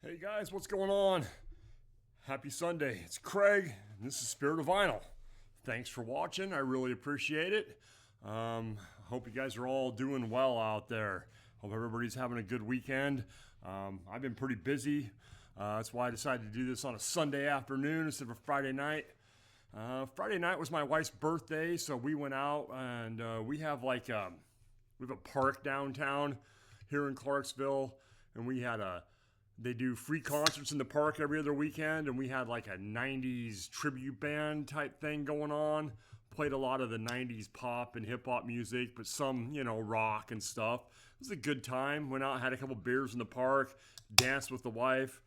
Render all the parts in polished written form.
Hey guys, what's going on? Happy Sunday. It's Craig, and this is Spirit of Vinyl. Thanks for watching. I really appreciate it. Hope you guys are all doing well out there. Hope everybody's having a good weekend. I've been pretty busy. That's why I decided to do this on a Sunday afternoon instead of a Friday night. Friday night was my wife's birthday, so we went out and we have a park downtown here in Clarksville, and they do free concerts in the park every other weekend, and we had like a 90s tribute band type thing going on. Played a lot of the 90s pop and hip hop music, but some, rock and stuff. It was a good time. Went out, had a couple beers in the park, danced with the wife.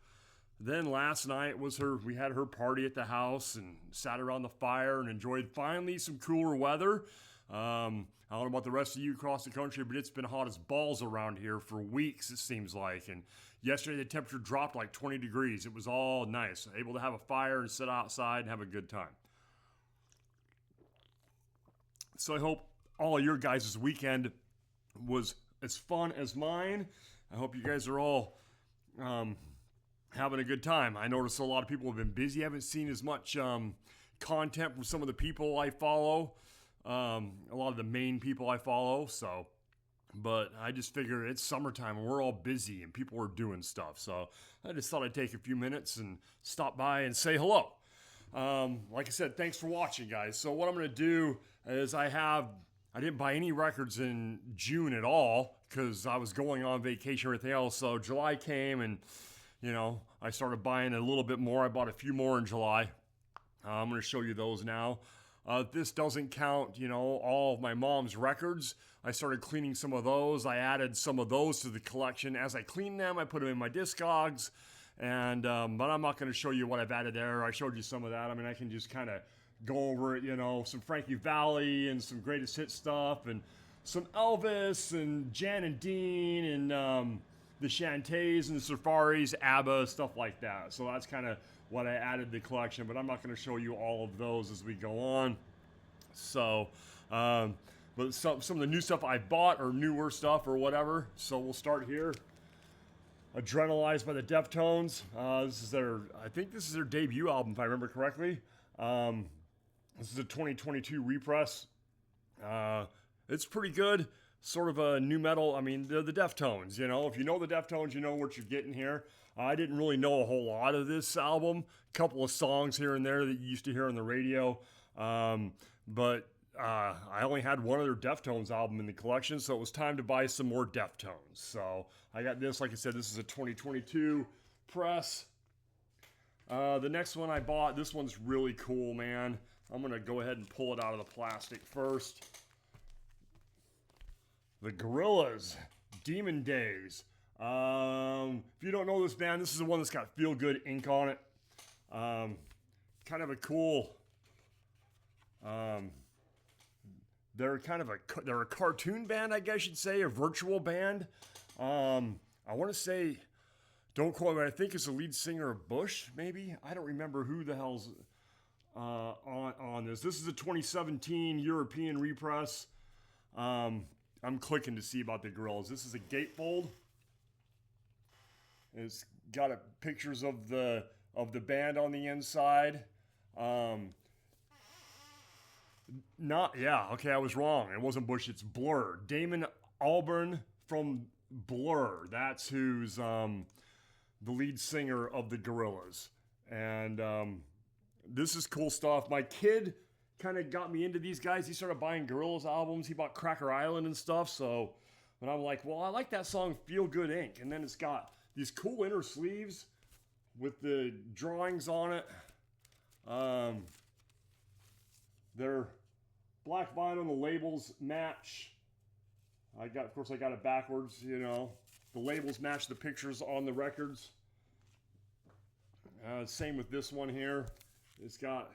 Then last night we had her party at the house and sat around the fire and enjoyed finally some cooler weather. I don't know about the rest of you across the country, but it's been hot as balls around here for weeks, it seems like. And yesterday the temperature dropped like 20 degrees. It was all nice. Able to have a fire and sit outside and have a good time. So I hope all of your guys' weekend was as fun as mine. I hope you guys are all having a good time. I noticed a lot of people have been busy. I haven't seen as much content from some of the people I follow. A lot of the main people I follow, but I just figure it's summertime and we're all busy and people are doing stuff. So I just thought I'd take a few minutes and stop by and say hello. Like I said, thanks for watching, guys. So what I'm going to do is I didn't buy any records in June at all because I was going on vacation and everything else. So July came and, I started buying a little bit more. I bought a few more in July. I'm going to show you those now. This doesn't count, all of my mom's records. I started cleaning some of those. I added some of those to the collection. As I cleaned them, I put them in my Discogs. But I'm not going to show you what I've added there. I showed you some of that. I mean, I can just kind of go over it, some Frankie Valli and some greatest hit stuff and some Elvis and Jan and Dean and the Shantays and the Safaris, ABBA, stuff like that. So that's kind of what I added to the collection, but I'm not going to show you all of those as we go on. So, but some of the new stuff I bought or newer stuff or whatever. So we'll start here. Adrenalized by the Deftones. I think this is their debut album, if I remember correctly. This is a 2022 repress. It's pretty good. Sort of a new metal. I mean, the Deftones, if you know the Deftones, you know what you're getting here. I didn't really know a whole lot of this album. A couple of songs here and there that you used to hear on the radio. But I only had one other Deftones album in the collection, so it was time to buy some more Deftones. So I got this. Like I said, this is a 2022 press. The next one I bought, this one's really cool, man. I'm going to go ahead and pull it out of the plastic first. The Gorillaz, Demon Days. If you don't know this band, this is the one that's got Feel Good ink on it. Kind of a cool. They're a cartoon band, I guess you'd say, a virtual band. I want to say, don't quote me, I think it's the lead singer of Bush, maybe. I don't remember who the hell's on this. This is a 2017 European repress. I'm clicking to see about the Gorillaz. This is a gatefold. It's got pictures of the band on the inside. I was wrong. It wasn't Bush, it's Blur. Damon Albarn from Blur. That's who's the lead singer of the Gorillaz. And this is cool stuff. My kid kind of got me into these guys. He started buying Gorillaz albums. He bought Cracker Island and stuff. So, and I'm like, well, I like that song Feel Good Inc. And then it's got these cool inner sleeves with the drawings on it. They're black vinyl. The labels match. I got it backwards. The labels match the pictures on the records. Same with this one here. It's got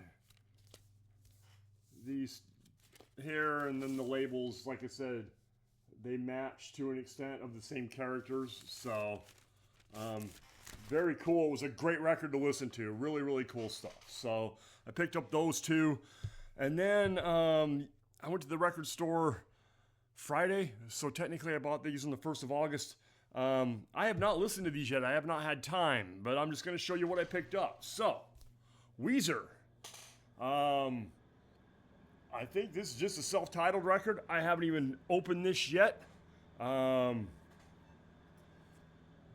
these here, and then the labels, like I said, they match to an extent of the same characters. So, very cool. It was a great record to listen to. Really, really cool stuff. So I picked up those two. And then I went to the record store Friday. So technically I bought these on the 1st of August. I have not listened to these yet. I have not had time, but I'm just going to show you what I picked up. So, Weezer. I think this is just a self-titled record. I haven't even opened this yet.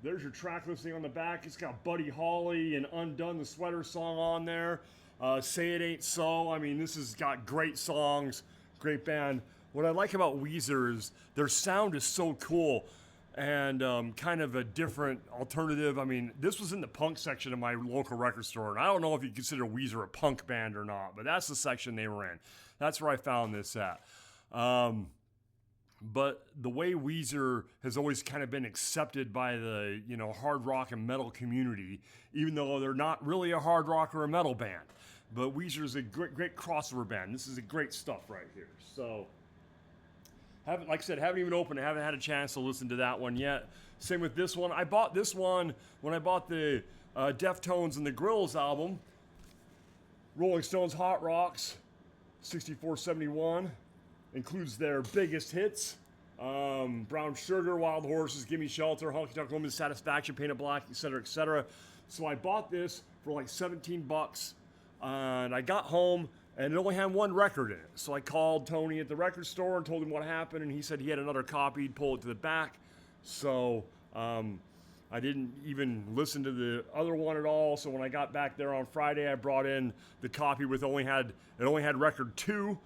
There's your track listing on the back. It's got Buddy Holly and Undone the Sweater song on there. Say It Ain't So. I mean, this has got great songs, great band. What I like about Weezer is their sound is so cool and kind of a different alternative. I mean, this was in the punk section of my local record store, and I don't know if you consider Weezer a punk band or not, but that's the section they were in. That's where I found this at. But the way Weezer has always kind of been accepted by the, hard rock and metal community, even though they're not really a hard rock or a metal band. But Weezer is a great crossover band. This is a great stuff right here. So, haven't even opened it. Haven't had a chance to listen to that one yet. Same with this one. I bought this one when I bought the Deftones and the Grills album. Rolling Stones Hot Rocks, 6471. Includes their biggest hits. Brown Sugar, Wild Horses, Gimme Shelter, Honky Tonk Woman's Satisfaction, Painted Black, etc., etc. So I bought this for like $17. And I got home and it only had one record in it. So I called Tony at the record store and told him what happened, and he said he had another copy. He'd pull it to the back. So I didn't even listen to the other one at all. So when I got back there on Friday, I brought in the copy with only had record 2.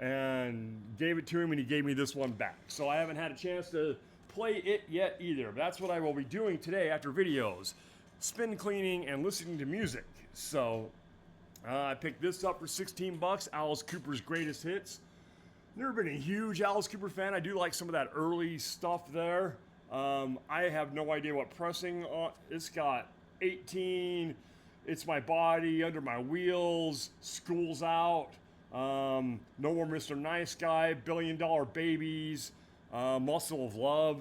And gave it to him, and he gave me this one back. So I haven't had a chance to play it yet either. But that's what I will be doing today after videos. Spin cleaning and listening to music. So I picked this up for $16. Alice Cooper's Greatest Hits. Never been a huge Alice Cooper fan. I do like some of that early stuff there. I have no idea what pressing on. It's got 18. It's My Body, Under My Wheels, School's Out. No More Mr. Nice Guy, $1 Billion Babies, Muscle of Love.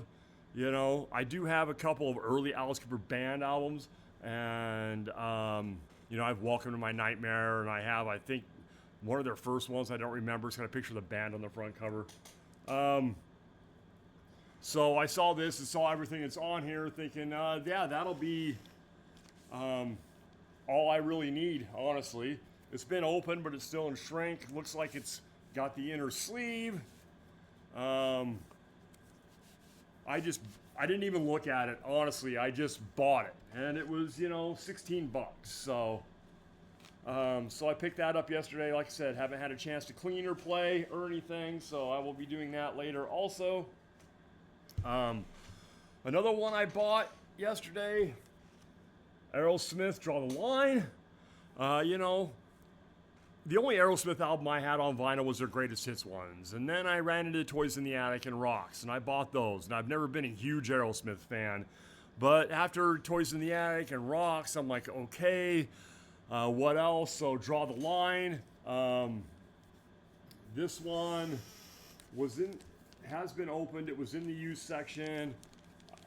I do have a couple of early Alice Cooper band albums, and I've Welcome to My Nightmare, and I think, one of their first ones. I don't remember. It's got a picture of the band on the front cover. So I saw this and saw everything that's on here, thinking, that'll be all I really need, honestly. It's been open, but it's still in shrink. Looks like it's got the inner sleeve. I didn't even look at it, honestly. I just bought it, and it was, $16. So I picked that up yesterday. Like I said, haven't had a chance to clean or play or anything, so I will be doing that later also. Another one I bought yesterday, Aerosmith, Draw the Line. The only Aerosmith album I had on vinyl was their greatest hits ones. And then I ran into Toys in the Attic and Rocks, and I bought those. And I've never been a huge Aerosmith fan. But after Toys in the Attic and Rocks, I'm like, okay, what else? So Draw the Line. This one has been opened. It was in the used section.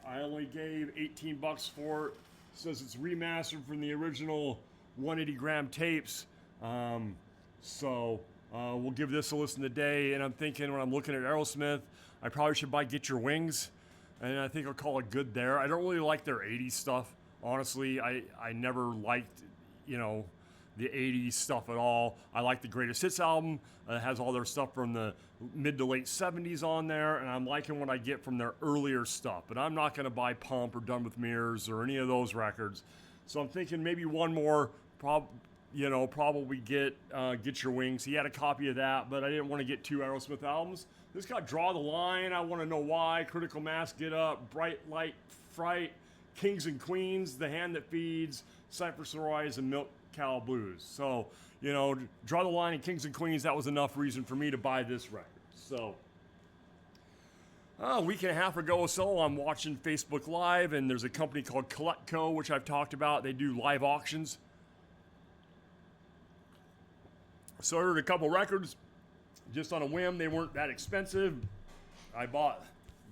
I only gave $18 for it. It says it's remastered from the original 180 gram tapes. So we'll give this a listen today, and I'm thinking when I'm looking at Aerosmith, I probably should buy Get Your Wings, and I think I'll call it good there. I don't really like their 80s stuff, honestly. I never liked, the 80s stuff at all. I like the Greatest Hits album. It has all their stuff from the mid to late 70s on there, and I'm liking what I get from their earlier stuff. But I'm not going to buy Pump or Done with Mirrors or any of those records. So I'm thinking maybe one more, probably get Your Wings. He had a copy of that, but I didn't want to get 2 Aerosmith albums. This got Draw the Line, I Want to Know Why, Critical Mass, Get Up, Bright Light, Fright, Kings and Queens, The Hand That Feeds, Cypress Arise, and Milk Cow Blues. So, Draw the Line and Kings and Queens, that was enough reason for me to buy this record. So, a week and a half ago or so, I'm watching Facebook Live, and there's a company called CollectCo, which I've talked about. They do live auctions. So I ordered a couple records just on a whim. They weren't that expensive. I bought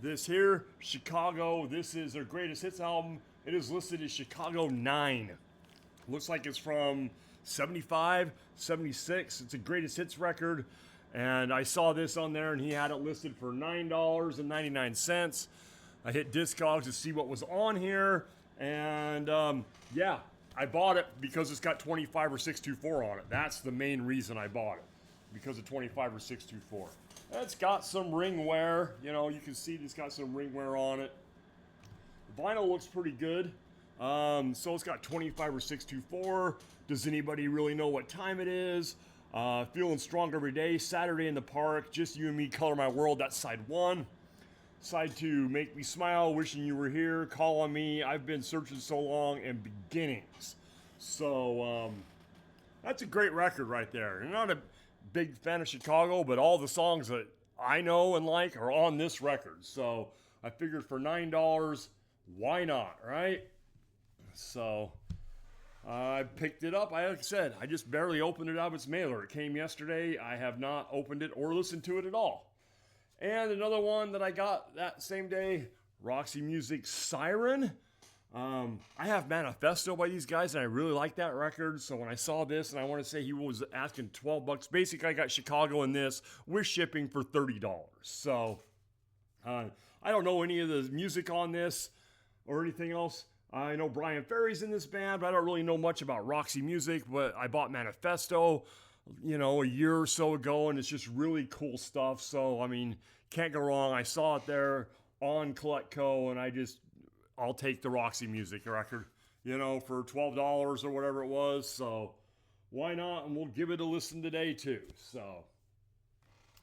this here, Chicago. This is their Greatest Hits album. It is listed as Chicago 9. Looks like it's from 75, 76. It's a Greatest Hits record. And I saw this on there, and he had it listed for $9.99. I hit Discogs to see what was on here, and yeah, I bought it because it's got 25 or 624 on it. That's the main reason I bought it, because of 25 or 624. It's got some ring wear, you know, you can see it's got some ring wear on it. The vinyl looks pretty good. So it's got 25 or 624. Does anybody really know what time it is? Feeling strong every day. Saturday in the park. Just you and me, color my world. That's side 1. Side 2, make me smile. Wishing you were here. Call on me. I've been searching so long. And beginnings. So that's a great record right there. I'm not a big fan of Chicago, but all the songs that I know and like are on this record. So I figured for $9, why not, right? So I picked it up. Like I said, I just barely opened it out of its mailer. It came yesterday. I have not opened it or listened to it at all. And another one that I got that same day, Roxy Music Siren. I have Manifesto by these guys, and I really like that record. So when I saw this, and I want to say he was asking $12, basically I got Chicago in this with shipping for $30. So I don't know any of the music on this or anything else. I know Brian Ferry's in this band, but I don't really know much about Roxy Music. But I bought Manifesto, you know, a year or so ago, and it's just really cool stuff. So, I mean, can't go wrong. I saw it there on Collectco, and I'll take the Roxy Music record, you know, for $12 or whatever it was. So why not? And we'll give it a listen today too.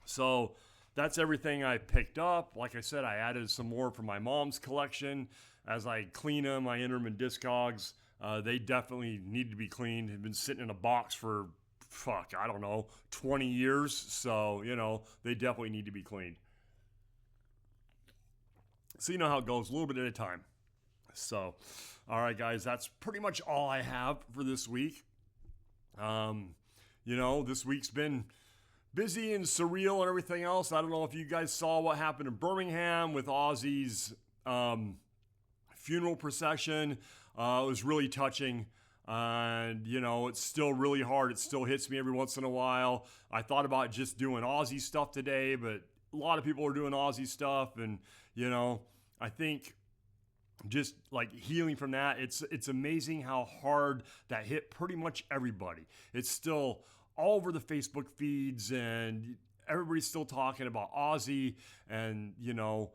So that's everything I picked up. Like I said, I added some more from my mom's collection. As I clean them, I enter them in Discogs. They definitely need to be cleaned. They've been sitting in a box for, 20 years. So, you know, they definitely need to be cleaned. So you know how it goes, a little bit at a time. So, all right, guys, that's pretty much all I have for this week. You know, this week's been busy and surreal and everything else. I don't know if you guys saw what happened in Birmingham with Ozzy's funeral procession. It was really touching. And, you know, it's still really hard. It still hits me every once in a while. I thought about just doing Ozzy stuff today, but a lot of people are doing Ozzy stuff. And, you know, I think just like healing from that, it's amazing how hard that hit pretty much everybody. It's still all over the Facebook feeds, and everybody's still talking about Ozzy. And, you know,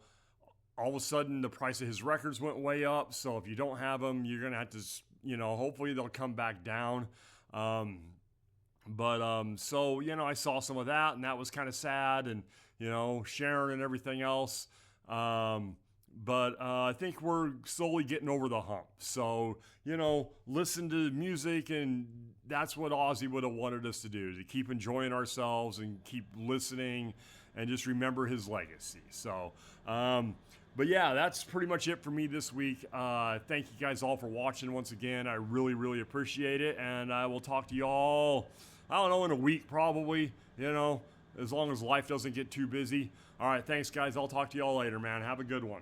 all of a sudden the price of his records went way up. So if you don't have them, you're going to have to, you know, hopefully they'll come back down. So, you know, I saw some of that, and that was kind of sad, and, you know, Sharon and everything else. I think we're slowly getting over the hump. So, you know, listen to music, and that's what Ozzy would have wanted us to do, to keep enjoying ourselves and keep listening and just remember his legacy. So, but yeah, that's pretty much it for me this week. Thank you guys all for watching once again. I really, really appreciate it. And I will talk to you all, I don't know, in a week probably, you know, as long as life doesn't get too busy. All right, thanks guys. I'll talk to you all later, man. Have a good one.